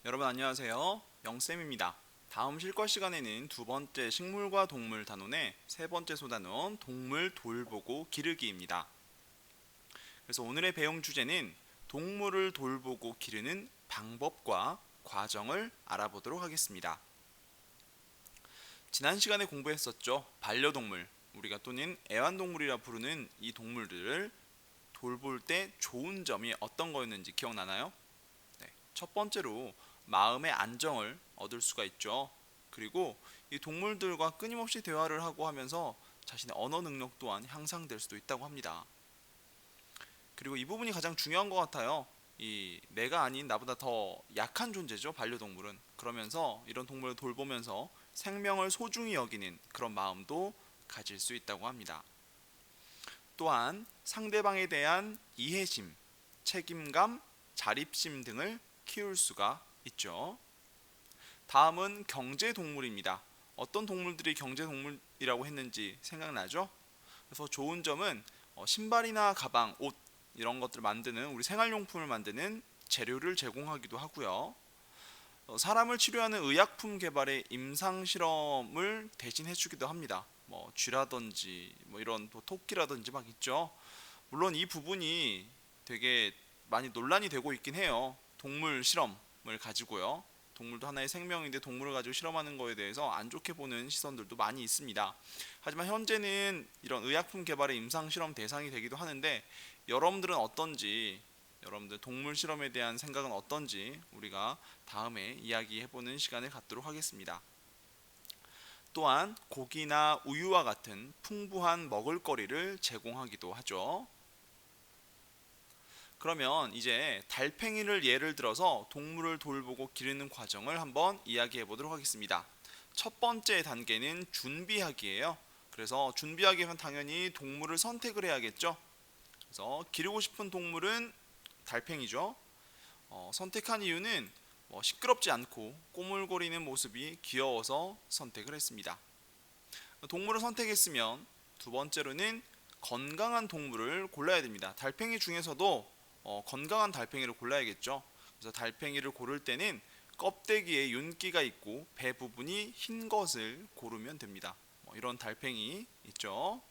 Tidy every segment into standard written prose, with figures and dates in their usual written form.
여러분 안녕하세요. 영쌤입니다. 다음 실과 시간에는 두 번째 식물과 동물 단원의 세 번째 소단원 동물 돌보고 기르기입니다. 그래서 오늘의 배움 주제는 동물을 돌보고 기르는 방법과 과정을 알아보도록 하겠습니다. 지난 시간에 공부했었죠. 반려동물, 우리가 또는 애완동물이라 부르는 이 동물들을 돌볼 때 좋은 점이 어떤 거였는지 기억나나요? 네, 첫 번째로 마음의 안정을 얻을 수가 있죠. 그리고 이 동물들과 끊임없이 대화를 하고 하면서 자신의 언어 능력 또한 향상될 수도 있다고 합니다. 그리고 이 부분이 가장 중요한 것 같아요. 이 내가 아닌 나보다 더 약한 존재죠, 반려동물은. 그러면서 이런 동물을 돌보면서 생명을 소중히 여기는 그런 마음도 가질 수 있다고 합니다. 또한 상대방에 대한 이해심, 책임감, 자립심 등을 키울 수가 있죠. 다음은 경제동물입니다. 어떤 동물들이 경제동물이라고 했는지 생각나죠? 그래서 좋은 점은 신발이나 가방, 옷 이런 것들을 만드는 우리 생활용품을 만드는 재료를 제공하기도 하고요. 사람을 치료하는 의약품 개발에 임상 실험을 대신 해주기도 합니다. 뭐 쥐라든지 뭐 이런 토끼라든지 막 있죠. 물론 이 부분이 되게 많이 논란이 되고 있긴 해요. 동물 실험을 가지고요. 동물도 하나의 생명인데 동물을 가지고 실험하는 거에 대해서 안 좋게 보는 시선들도 많이 있습니다. 하지만 현재는 이런 의약품 개발의 임상 실험 대상이 되기도 하는데 여러분들은 어떤지, 여러분들 동물 실험에 대한 생각은 어떤지 우리가 다음에 이야기해보는 시간을 갖도록 하겠습니다. 또한 고기나 우유와 같은 풍부한 먹을거리를 제공하기도 하죠. 그러면 이제 달팽이를 예를 들어서 동물을 돌보고 기르는 과정을 한번 이야기해 보도록 하겠습니다. 첫 번째 단계는 준비하기예요. 그래서 준비하기 위해서 당연히 동물을 선택을 해야겠죠. 그래서 기르고 싶은 동물은 달팽이죠. 선택한 이유는 시끄럽지 않고 꼬물거리는 모습이 귀여워서 선택을 했습니다. 동물을 선택했으면 두 번째로는 건강한 동물을 골라야 됩니다. 달팽이 중에서도 건강한 달팽이를 골라야겠죠. 그래서 달팽이를 고를 때는 껍데기에 윤기가 있고 배 부분이 흰 것을 고르면 됩니다. 이런 달팽이 있죠.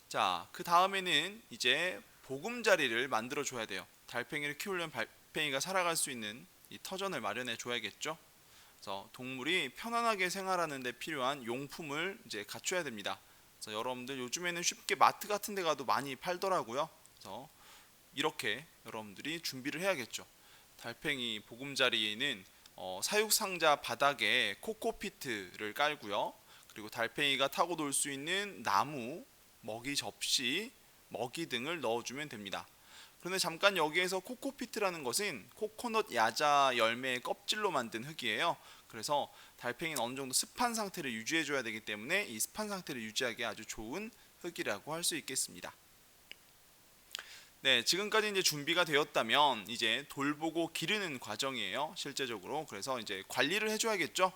자, 그 다음에는 이제 보금자리를 만들어 줘야 돼요. 달팽이를 키우려면 달팽이가 살아갈 수 있는 이 터전을 마련해 줘야겠죠. 그래서 동물이 편안하게 생활하는 데 필요한 용품을 이제 갖춰야 됩니다. 그래서 여러분들 요즘에는 쉽게 마트 같은 데 가도 많이 팔더라고요. 그래서 이렇게 여러분들이 준비를 해야겠죠. 달팽이 보금자리에는 사육상자 바닥에 코코피트를 깔고요. 그리고 달팽이가 타고 놀 수 있는 나무, 먹이 접시, 먹이 등을 넣어주면 됩니다. 그런데 잠깐 여기에서 코코피트라는 것은 코코넛 야자 열매의 껍질로 만든 흙이에요. 그래서 달팽이는 어느 정도 습한 상태를 유지해 줘야 되기 때문에 이 습한 상태를 유지하기 아주 좋은 흙이라고 할 수 있겠습니다. 네, 지금까지 이제 준비가 되었다면 이제 돌보고 기르는 과정이에요. 실제적으로. 그래서 이제 관리를 해줘야겠죠.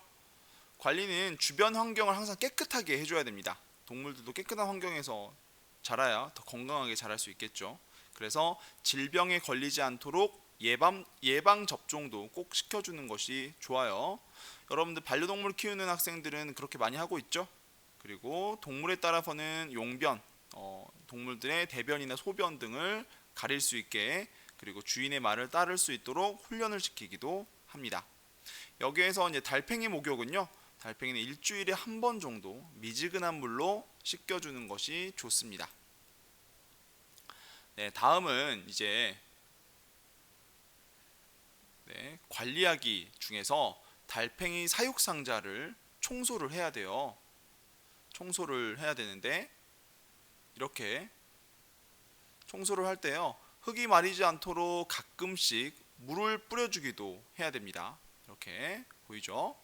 관리는 주변 환경을 항상 깨끗하게 해줘야 됩니다. 동물들도 깨끗한 환경에서 자라야 더 건강하게 자랄 수 있겠죠. 그래서 질병에 걸리지 않도록 예방 접종도 꼭 시켜주는 것이 좋아요. 여러분들 반려동물 키우는 학생들은 그렇게 많이 하고 있죠. 그리고 동물에 따라서는 용변, 동물들의 대변이나 소변 등을 가릴 수 있게, 그리고 주인의 말을 따를 수 있도록 훈련을 시키기도 합니다. 여기에서 이제 달팽이 목욕은요, 달팽이는 일주일에 한 번 정도 미지근한 물로 씻겨주는 것이 좋습니다. 네, 다음은 이제 관리하기 중에서 달팽이 사육 상자를 청소를 해야 돼요. 청소를 해야 되는데 이렇게 청소를 할 때요, 흙이 마르지 않도록 가끔씩 물을 뿌려주기도 해야 됩니다. 이렇게 보이죠?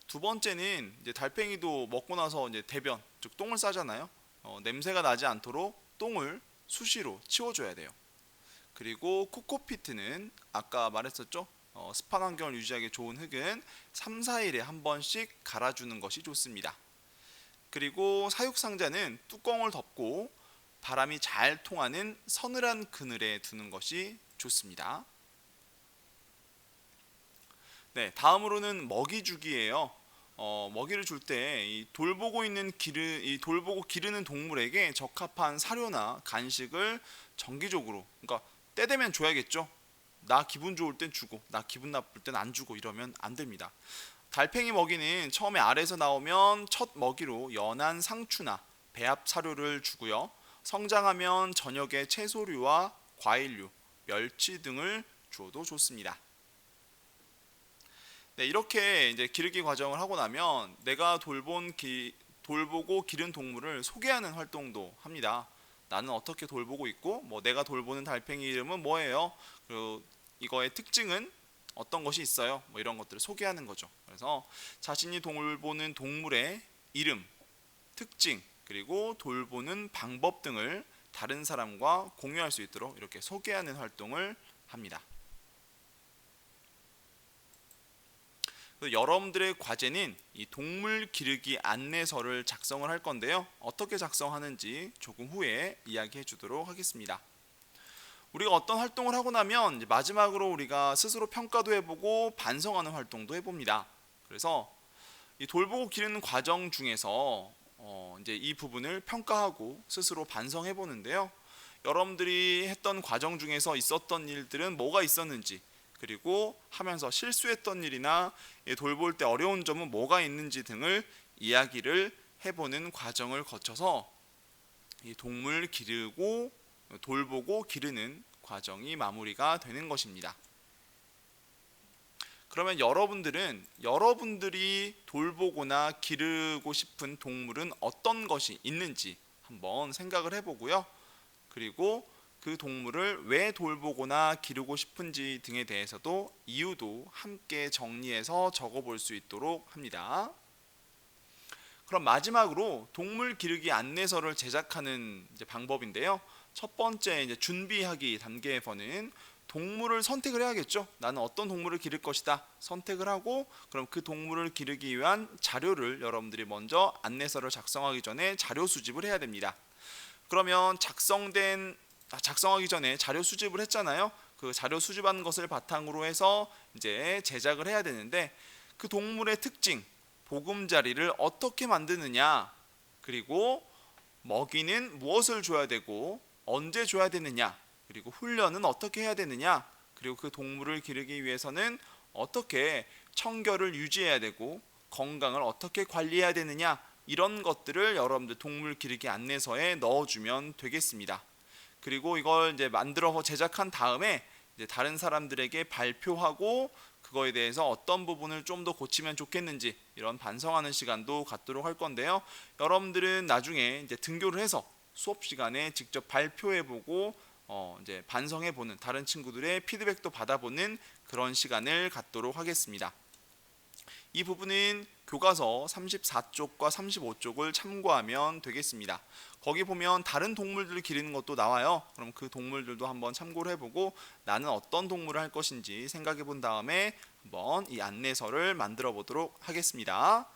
두 번째는 이제 달팽이도 먹고 나서 이제 대변, 즉 똥을 싸잖아요. 냄새가 나지 않도록 똥을 수시로 치워줘야 돼요. 그리고 코코피트는 아까 말했었죠. 습한 환경을 유지하기 좋은 흙은 3, 4일에 한 번씩 갈아주는 것이 좋습니다. 그리고 사육상자는 뚜껑을 덮고 바람이 잘 통하는 서늘한 그늘에 두는 것이 좋습니다. 네, 다음으로는 먹이 주기예요. 먹이를 줄 때 이 돌보고 기르는 동물에게 적합한 사료나 간식을 정기적으로, 그러니까 때 되면 줘야겠죠. 나 기분 좋을 땐 주고, 나 기분 나쁠 땐 안 주고 이러면 안 됩니다. 달팽이 먹이는 처음에 알에서 나오면 첫 먹이로 연한 상추나 배합 사료를 주고요. 성장하면 저녁에 채소류와 과일류, 멸치 등을 주어도 좋습니다. 네, 이렇게 이제 기르기 과정을 하고 나면 내가 돌보고 기른 동물을 소개하는 활동도 합니다. 나는 어떻게 돌보고 있고, 뭐 내가 돌보는 달팽이 이름은 뭐예요? 그리고 이거의 특징은 어떤 것이 있어요? 뭐 이런 것들을 소개하는 거죠. 그래서 자신이 돌보는 동물의 이름, 특징, 그리고 돌보는 방법 등을 다른 사람과 공유할 수 있도록 이렇게 소개하는 활동을 합니다. 여러분들의 과제는 이 동물 기르기 안내서를 작성을 할 건데요. 어떻게 작성하는지 조금 후에 이야기해 주도록 하겠습니다. 우리가 어떤 활동을 하고 나면 이제 마지막으로 우리가 스스로 평가도 해보고 반성하는 활동도 해봅니다. 그래서 이 돌보고 기르는 과정 중에서 이제 이 부분을 평가하고 스스로 반성해 보는데요. 여러분들이 했던 과정 중에서 있었던 일들은 뭐가 있었는지, 그리고 하면서 실수했던 일이나 돌볼 때 어려운 점은 뭐가 있는지 등을 이야기를 해보는 과정을 거쳐서 이 동물 기르고 돌보고 기르는 과정이 마무리가 되는 것입니다. 그러면 여러분들이 돌보거나 기르고 싶은 동물은 어떤 것이 있는지 한번 생각을 해보고요. 그리고 그 동물을 왜 돌보거나 기르고 싶은지 등에 대해서도 이유도 함께 정리해서 적어볼 수 있도록 합니다. 그럼 마지막으로 동물 기르기 안내서를 제작하는 방법인데요. 첫 번째 이제 준비하기 단계에서는 동물을 선택을 해야겠죠. 나는 어떤 동물을 기를 것이다 선택을 하고, 그럼 그 동물을 기르기 위한 자료를 여러분들이 먼저 안내서를 작성하기 전에 자료 수집을 해야 됩니다. 그러면 작성하기 전에 자료 수집을 했잖아요. 그 자료 수집한 것을 바탕으로 해서 이제 제작을 해야 되는데, 그 동물의 특징, 보금자리를 어떻게 만드느냐, 그리고 먹이는 무엇을 줘야 되고 언제 줘야 되느냐, 그리고 훈련은 어떻게 해야 되느냐, 그리고 그 동물을 기르기 위해서는 어떻게 청결을 유지해야 되고 건강을 어떻게 관리해야 되느냐, 이런 것들을 여러분들 동물 기르기 안내서에 넣어주면 되겠습니다. 그리고 이걸 이제 만들어서 제작한 다음에 이제 다른 사람들에게 발표하고 그거에 대해서 어떤 부분을 좀 더 고치면 좋겠는지 이런 반성하는 시간도 갖도록 할 건데요. 여러분들은 나중에 이제 등교를 해서 수업 시간에 직접 발표해보고 이제 반성해보는, 다른 친구들의 피드백도 받아보는 그런 시간을 갖도록 하겠습니다. 이 부분은 교과서 34쪽과 35쪽을 참고하면 되겠습니다. 거기 보면 다른 동물들을 기르는 것도 나와요. 그럼 그 동물들도 한번 참고를 해보고 나는 어떤 동물을 할 것인지 생각해 본 다음에 한번 이 안내서를 만들어 보도록 하겠습니다.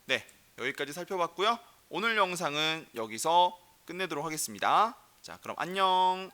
네, 여기까지 살펴봤고요. 오늘 영상은 여기서 끝내도록 하겠습니다. 자, 그럼 안녕.